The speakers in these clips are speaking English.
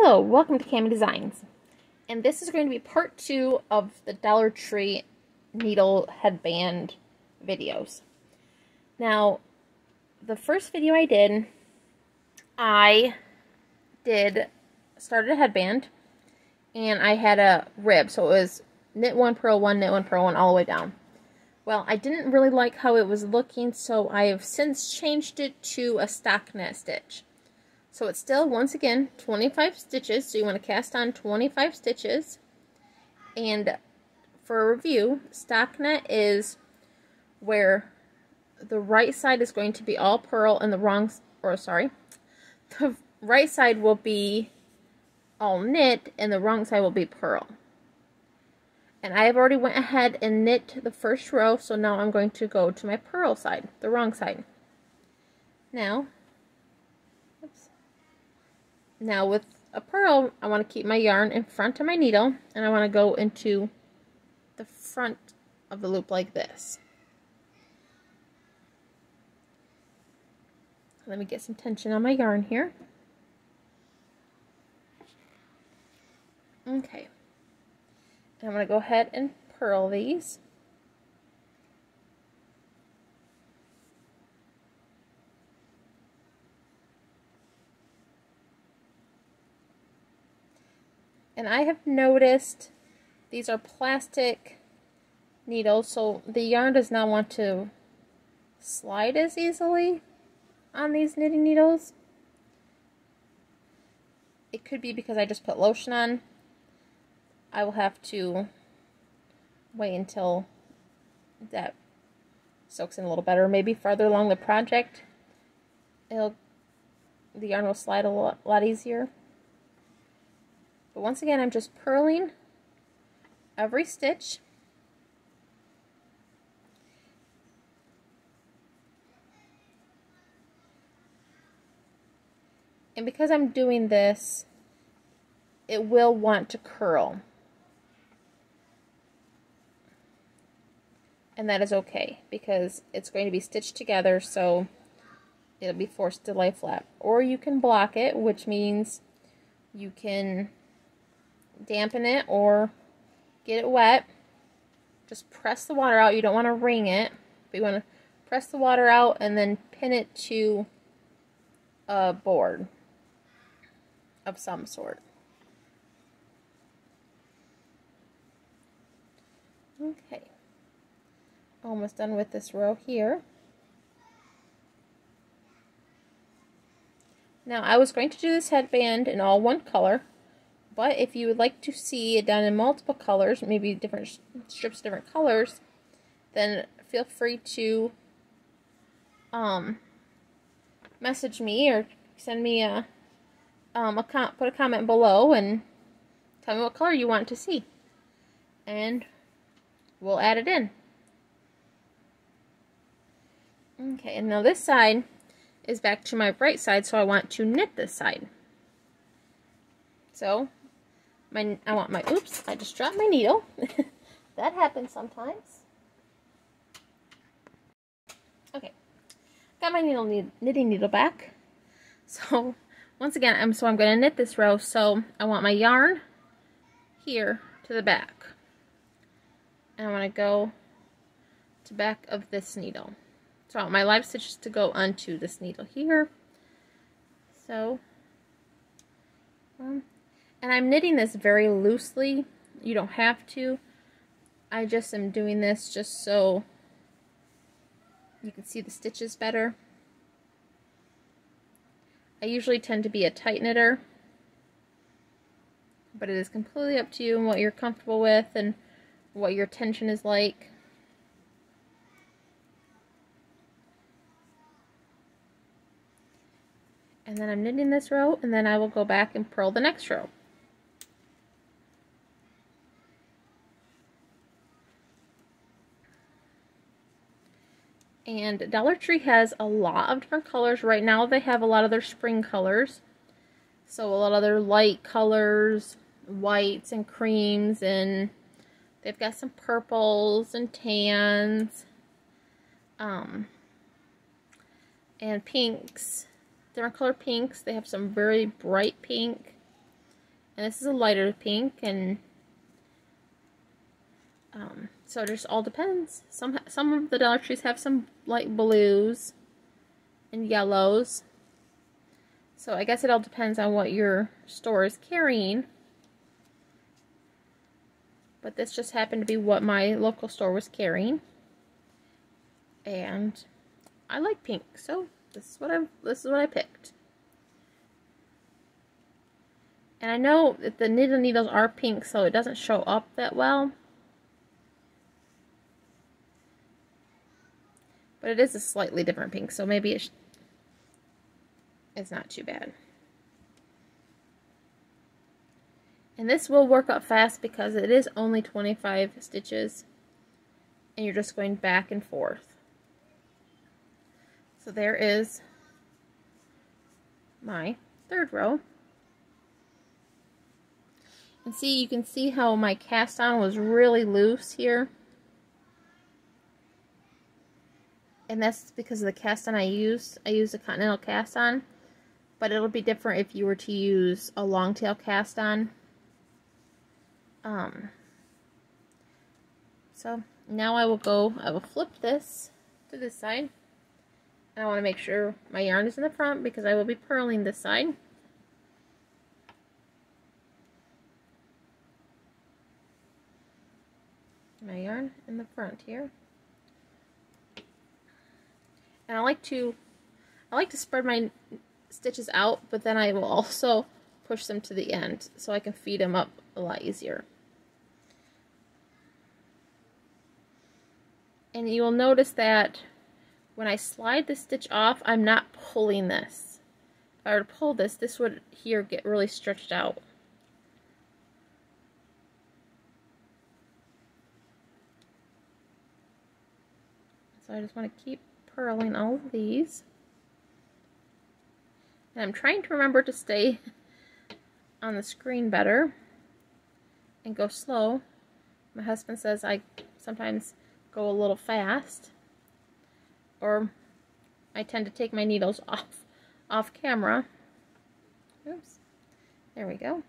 Hello, welcome to Cami Designs, and this is going to be part 2 of the Dollar Tree needle headband videos. Now, the first video I started a headband, and I had a rib, so it was knit 1, purl 1, knit 1, purl 1 all the way down. Well, I didn't really like how it was looking, so I have since changed it to a stockinette stitch. So it's still, once again, 25 stitches, so you want to cast on 25 stitches. And for a review, stockinette is where the right side is going to be all purl and the right side will be all knit and the wrong side will be purl. And I have already went ahead and knit the first row, so now I'm going to go to my purl side, the wrong side. Now with a purl, I want to keep my yarn in front of my needle, and I want to go into the front of the loop like this. Let me get some tension on my yarn here. Okay. And I'm going to go ahead and purl these. And I have noticed these are plastic needles, so the yarn does not want to slide as easily on these knitting needles. It could be because I just put lotion on. I will have to wait until that soaks in a little better. Maybe farther along the project, the yarn will slide a lot easier. But once again, I'm just purling every stitch. And because I'm doing this, it will want to curl. And that is okay, because it's going to be stitched together, so it'll be forced to lie flat. Or you can block it, which means you can dampen it or get it wet. Just press the water out. You don't want to wring it, but you want to press the water out and then pin it to a board of some sort. Okay, almost done with this row here. Now, I was going to do this headband in all one color, but if you would like to see it done in multiple colors, maybe different strips, different colors, then feel free to message me or send me put a comment below and tell me what color you want to see, and we'll add it in. Okay, and now this side is back to my right side, so I want to knit this side. So oops, I just dropped my needle. That happens sometimes. Okay, got my knitting needle back. So once again, I'm going to knit this row, so I want my yarn here to the back. And I want to go to back of this needle. So I want my live stitches to go onto this needle here. So, and I'm knitting this very loosely. You don't have to. I just am doing this just so you can see the stitches better. I usually tend to be a tight knitter, but it is completely up to you and what you're comfortable with and what your tension is like. And then I'm knitting this row, and then I will go back and purl the next row. And Dollar Tree has a lot of different colors. Right now they have a lot of their spring colors. So a lot of their light colors, whites and creams, and they've got some purples and tans, and pinks, different color pinks. They have some very bright pink. And this is a lighter pink, and so it just all depends. Some of the Dollar Trees have some light blues and yellows. So I guess it all depends on what your store is carrying. But this just happened to be what my local store was carrying. And I like pink, so this is what I picked. And I know that the knitted needles are pink, so it doesn't show up that well. But it is a slightly different pink, so maybe it's not too bad. And this will work up fast because it is only 25 stitches. And you're just going back and forth. So there is my third row. And see, you can see how my cast on was really loose here. And that's because of the cast on I used. I used a Continental cast on. But it'll be different if you were to use a long tail cast on. So now I will flip this to this side. And I want to make sure my yarn is in the front because I will be purling this side. My yarn in the front here. And I like to spread my stitches out, but then I will also push them to the end so I can feed them up a lot easier. And you will notice that when I slide the stitch off, I'm not pulling this. If I were to pull this, this would here get really stretched out. So I just want to keep purling all of these. And I'm trying to remember to stay on the screen better and go slow. My husband says I sometimes go a little fast, or I tend to take my needles off camera. Oops. There we go.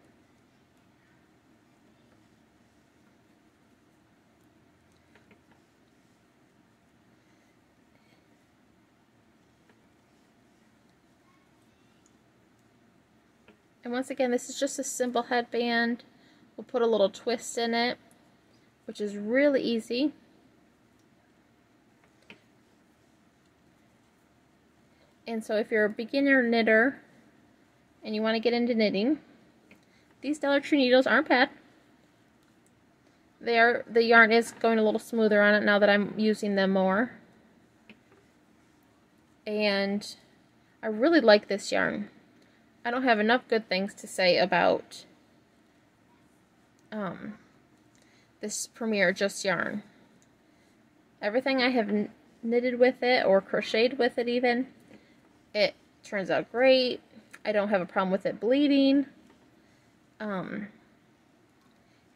And once again, this is just a simple headband. We'll put a little twist in it, which is really easy. And so if you're a beginner knitter and you want to get into knitting, these Dollar Tree needles aren't bad. The yarn is going a little smoother on it now that I'm using them more. And I really like this yarn. I don't have enough good things to say about this Premier Just yarn. Everything I have knitted with it, or crocheted with it even, it turns out great. I don't have a problem with it bleeding. It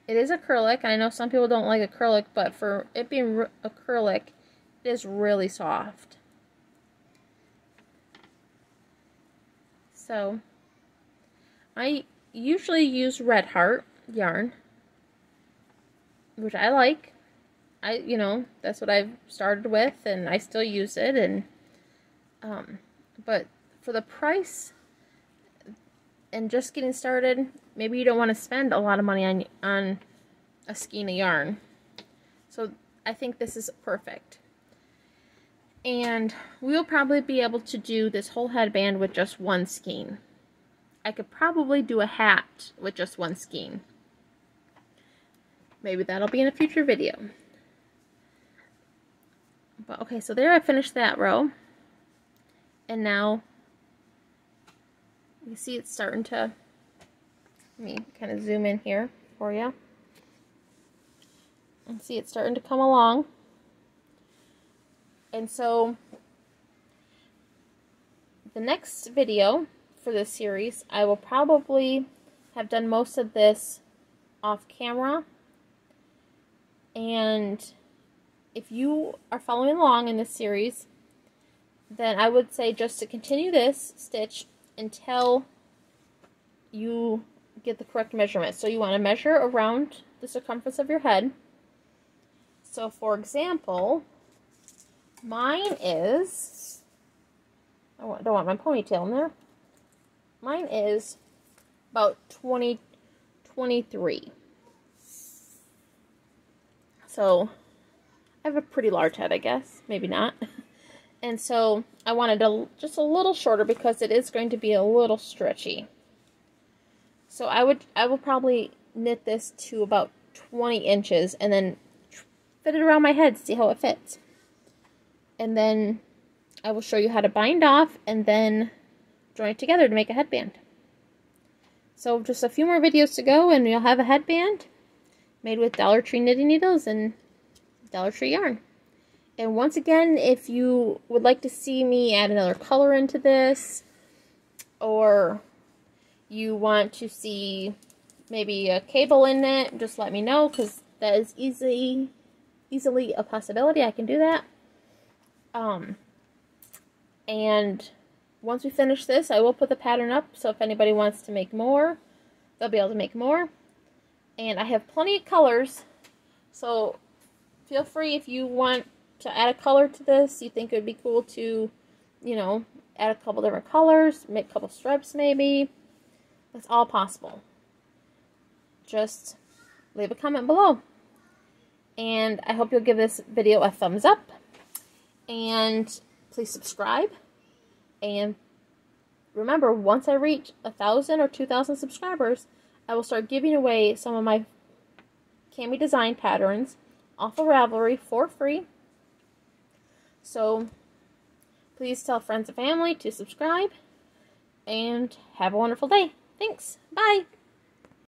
is acrylic, and I know some people don't like acrylic, but for it being acrylic, it is really soft. So I usually use Red Heart yarn, which I like. You know, that's what I've started with, and I still use it. And but for the price and just getting started, maybe you don't want to spend a lot of money on a skein of yarn. So I think this is perfect. And we'll probably be able to do this whole headband with just one skein. I could probably do a hat with just one skein. Maybe that'll be in a future video. But okay, so there I finished that row. And now you see it's starting to, let me kind of zoom in here for you. And see it's starting to come along. And so the next video for this series, I will probably have done most of this off camera. And if you are following along in this series, then I would say just to continue this stitch until you get the correct measurement. So you want to measure around the circumference of your head. So for example, mine is, I don't want my ponytail in there. Mine is about 23. So I have a pretty large head, I guess. Maybe not. And so I wanted it just a little shorter because it is going to be a little stretchy. So I will probably knit this to about 20 inches and then fit it around my head, see how it fits. And then I will show you how to bind off and then join it together to make a headband. So just a few more videos to go and you'll have a headband made with Dollar Tree knitting needles and Dollar Tree yarn. And once again, if you would like to see me add another color into this, or you want to see maybe a cable in it, just let me know, because that is easily a possibility. I can do that. And once we finish this, I will put the pattern up, so if anybody wants to make more, they'll be able to make more. And I have plenty of colors, so feel free if you want to add a color to this, you think it would be cool to, you know, add a couple different colors, make a couple stripes maybe. That's all possible. Just leave a comment below. And I hope you'll give this video a thumbs up. And please subscribe. And remember, once I reach 1,000 or 2,000 subscribers, I will start giving away some of my Cami design patterns off of Ravelry for free. So please tell friends and family to subscribe, and have a wonderful day. Thanks. Bye.